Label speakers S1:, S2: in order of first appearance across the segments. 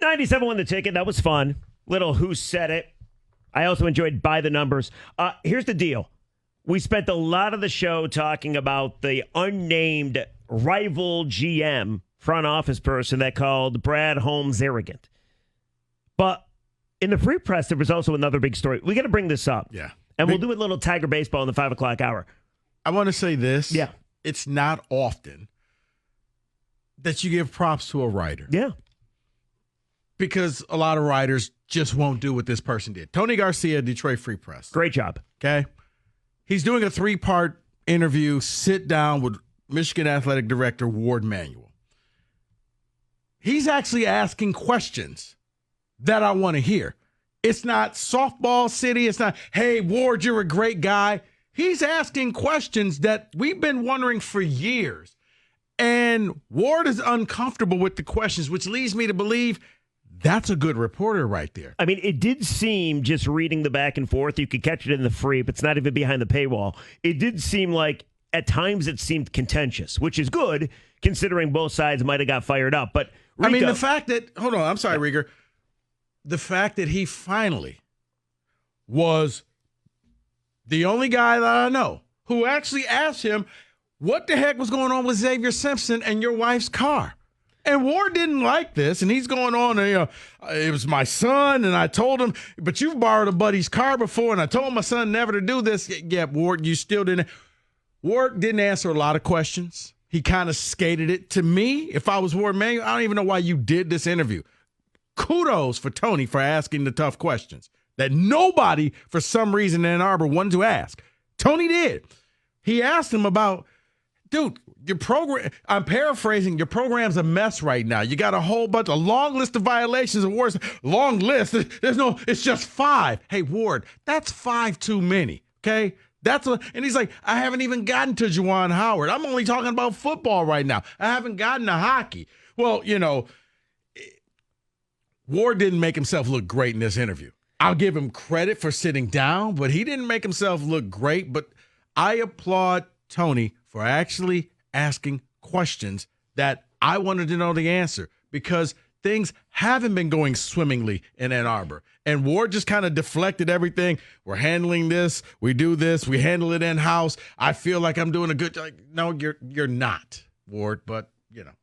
S1: 97 won the ticket. That was fun. Little Who Said It. I also enjoyed By the Numbers. Here's the deal. We spent a lot of the show talking about the unnamed rival GM, front office person that called Brad Holmes arrogant. But in the Free Press, there was also another big story. We got to bring this up.
S2: Yeah.
S1: And we'll do a little Tiger baseball in the 5 o'clock hour.
S2: I want to say this.
S1: Yeah.
S2: It's not often that you give props to a writer.
S1: Yeah.
S2: Because a lot of writers just won't do what this person did. Tony Garcia, Detroit Free Press.
S1: Great job.
S2: Okay. He's doing a 3-part interview, sit down with Michigan Athletic Director Warde Manuel. He's actually asking questions that I want to hear. It's not softball city. It's not, hey, Warde, you're a great guy. He's asking questions that we've been wondering for years. And Warde is uncomfortable with the questions, which leads me to believe that's a good reporter right there.
S1: I mean, it did seem, just reading the back and forth, you could catch it in the free, but it's not even behind the paywall. It did seem like, at times, it seemed contentious, which is good, considering both sides might have got fired up. But Rico,
S2: I mean, the fact that, hold on, I'm sorry, Rieger. The fact that he finally was the only guy that I know who actually asked him, what the heck was going on with Xavier Simpson and your wife's car? And Warde didn't like this, and he's going on, it was my son, and I told him, but you've borrowed a buddy's car before, and I told my son never to do this. Yeah, Warde, you still didn't. Warde didn't answer a lot of questions. He kind of skated it. To me, if I was Warde Manuel, I don't even know why you did this interview. Kudos for Tony for asking the tough questions that nobody, for some reason in Ann Arbor, wanted to ask. Tony did. He asked him about, dude, your program, I'm paraphrasing, your program's a mess right now. You got a long list of violations and worse. Long list. It's just 5. Hey, Warde, that's 5 too many, okay? And he's like, I haven't even gotten to Juwan Howard. I'm only talking about football right now. I haven't gotten to hockey. Well, Warde didn't make himself look great in this interview. I'll give him credit for sitting down, but he didn't make himself look great. But I applaud Tony for actually asking questions that I wanted to know the answer, because things haven't been going swimmingly in Ann Arbor. And Warde just kind of deflected everything. We're handling this. We do this. We handle it in-house. I feel like I'm doing a good job. No, you're not, Warde, but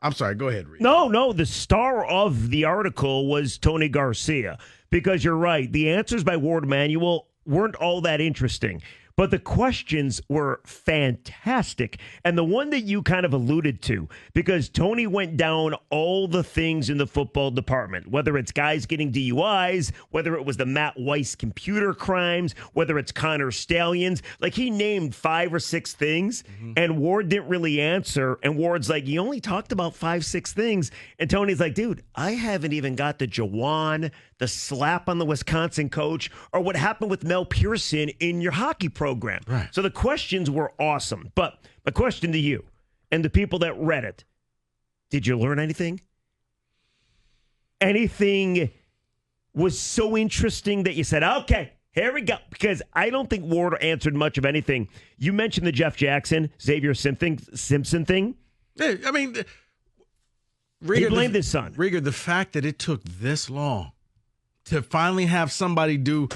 S2: I'm sorry. Go ahead, Reed.
S1: No. The star of the article was Tony Garcia, because you're right. The answers by Warde Manuel weren't all that interesting. But the questions were fantastic. And the one that you kind of alluded to, because Tony went down all the things in the football department, whether it's guys getting DUIs, whether it was the Matt Weiss computer crimes, whether it's Connor Stallions. Like, he named 5 or 6 things, and Warde didn't really answer. And Warde's like, you only talked about 5, 6 things. And Tony's like, dude, I haven't even got the Jawan, the slap on the Wisconsin coach, or what happened with Mel Pearson in your hockey program.
S2: Right.
S1: So the questions were awesome. But my question to you and the people that read it, did you learn anything? Anything was so interesting that you said, okay, here we go? Because I don't think Warde answered much of anything. You mentioned the Jeff Jackson, Xavier Simpson thing.
S2: Yeah, I mean,
S1: he blamed his son.
S2: Rieger, the fact that it took this long to finally have somebody do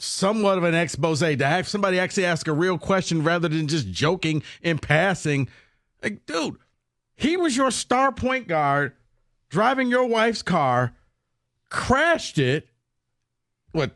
S2: somewhat of an expose, to have somebody actually ask a real question rather than just joking in passing. Like, dude, he was your star point guard driving your wife's car, crashed it,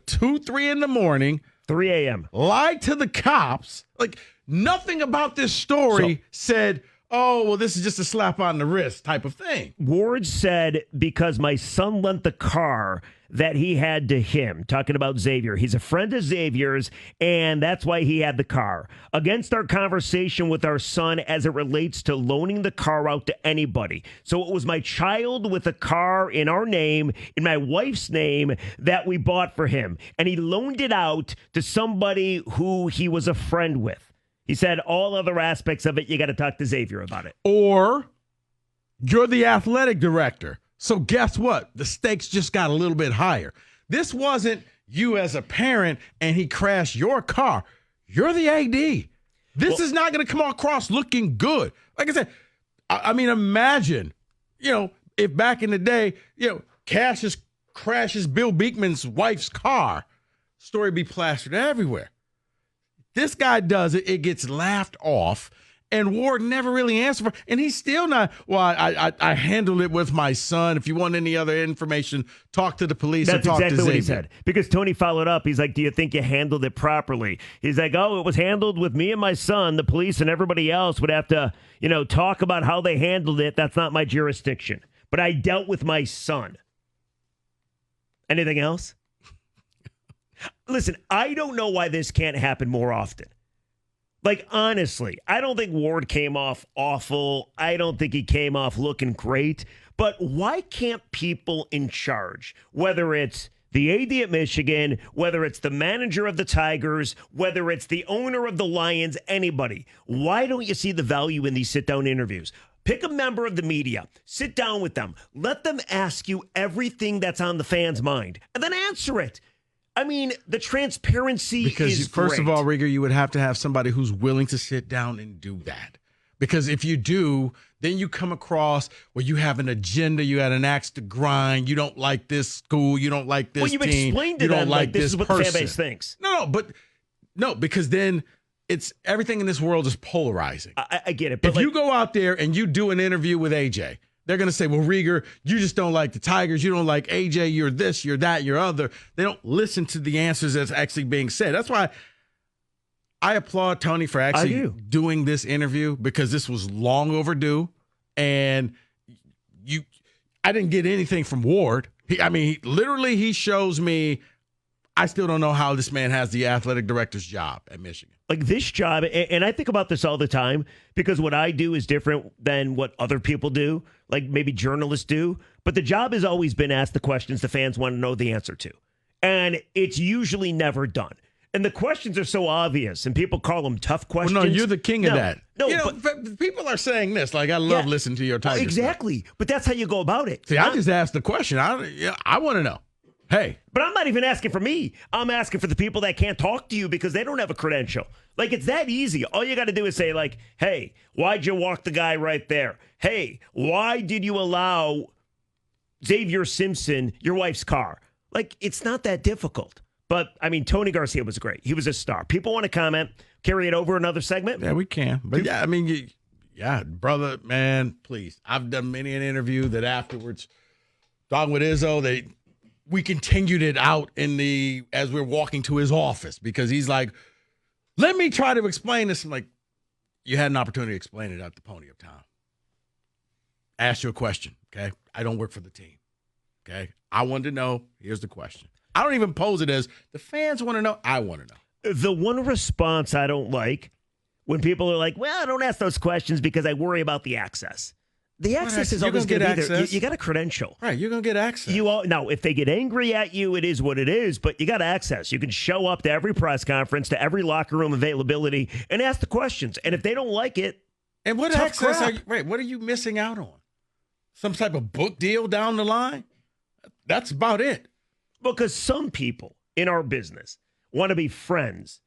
S2: 2, 3 in the morning,
S1: 3 a.m.
S2: lied to the cops. Like, nothing about this story said, oh, well, this is just a slap on the wrist type of thing.
S1: Warde said, because my son lent the car that he had to him, talking about Xavier. He's a friend of Xavier's, and that's why he had the car. Against our conversation with our son as it relates to loaning the car out to anybody. So it was my child with a car in our name, in my wife's name, that we bought for him. And he loaned it out to somebody who he was a friend with. He said all other aspects of it, you got to talk to Xavier about it.
S2: Or you're the athletic director. So guess what? The stakes just got a little bit higher. This wasn't you as a parent and he crashed your car. You're the AD. This is not going to come across looking good. Like I said, I mean, imagine, if back in the day, Cassius crashes Bill Beekman's wife's car. Story be plastered everywhere. This guy does it. It gets laughed off. And Warde never really answered for, and he's still not. Well, I handled it with my son. If you want any other information, talk to the police.
S1: That's
S2: or talk
S1: exactly
S2: to
S1: what he
S2: Xavier.
S1: said. Because Tony followed up. He's like, "Do you think you handled it properly?" He's like, "Oh, it was handled with me and my son. The police and everybody else would have to, talk about how they handled it. That's not my jurisdiction. But I dealt with my son." Anything else? Listen, I don't know why this can't happen more often. Like, honestly, I don't think Warde came off awful. I don't think he came off looking great. But why can't people in charge, whether it's the AD at Michigan, whether it's the manager of the Tigers, whether it's the owner of the Lions, anybody, why don't you see the value in these sit-down interviews? Pick a member of the media, sit down with them, let them ask you everything that's on the fans' mind, and then answer it. I mean, the transparency is
S2: first of
S1: great.
S2: all, Rieger, you would have to have somebody who's willing to sit down and do that. Because if you do, then you come across where you have an agenda, you had an axe to grind, you don't like this school, you don't like this team.
S1: Well, you've explained to
S2: you don't
S1: them,
S2: like
S1: this is what the
S2: person.
S1: fan base thinks.
S2: No, because then it's everything in this world is polarizing.
S1: I get it. But
S2: if you go out there and you do an interview with AJ, they're going to say, well, Rieger, you just don't like the Tigers. You don't like AJ. You're this, you're that, you're other. They don't listen to the answers that's actually being said. That's why I applaud Tony for actually doing this interview, because this was long overdue. And I didn't get anything from Warde. He shows me, I still don't know how this man has the athletic director's job at Michigan.
S1: Like this job, and I think about this all the time, because what I do is different than what other people do, like maybe journalists do. But the job has always been asked the questions the fans want to know the answer to. And it's usually never done. And the questions are so obvious, and people call them tough questions.
S2: Well, no, you're the king of that.
S1: No,
S2: but people are saying this. Like, I love listening to your Tigers.
S1: Exactly.
S2: Stuff.
S1: But that's how you go about it.
S2: See, I just asked the question. I want to know. Hey.
S1: But I'm not even asking for me. I'm asking for the people that can't talk to you because they don't have a credential. Like, it's that easy. All you got to do is say, like, hey, why'd you walk the guy right there? Hey, why did you allow Xavier Simpson your wife's car? Like, it's not that difficult. But, I mean, Tony Garcia was great. He was a star. People want to comment, carry it over another segment?
S2: Yeah, we can. But, brother, man, please. I've done many an interview that afterwards, talking with Izzo, we continued it out as we're walking to his office, because he's like, let me try to explain this. I'm like, you had an opportunity to explain it at the podium time. Ask you a question, okay? I don't work for the team, okay? I wanted to know. Here's the question. I don't even pose it as the fans want to know. I want to know.
S1: The one response I don't like when people are like, well, I don't ask those questions because I worry about the access. The access is always going to be there. You got a credential.
S2: Right, you're going to get access.
S1: Now, if they get angry at you, it is what it is, but you got access. You can show up to every press conference, to every locker room availability, and ask the questions. And if they don't like it,
S2: and what access what are you missing out on? Some type of book deal down the line? That's about it. Because
S1: some people in our business want to be friends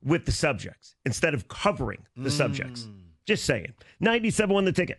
S1: with the subjects instead of covering the subjects. Just saying. 97 won the ticket.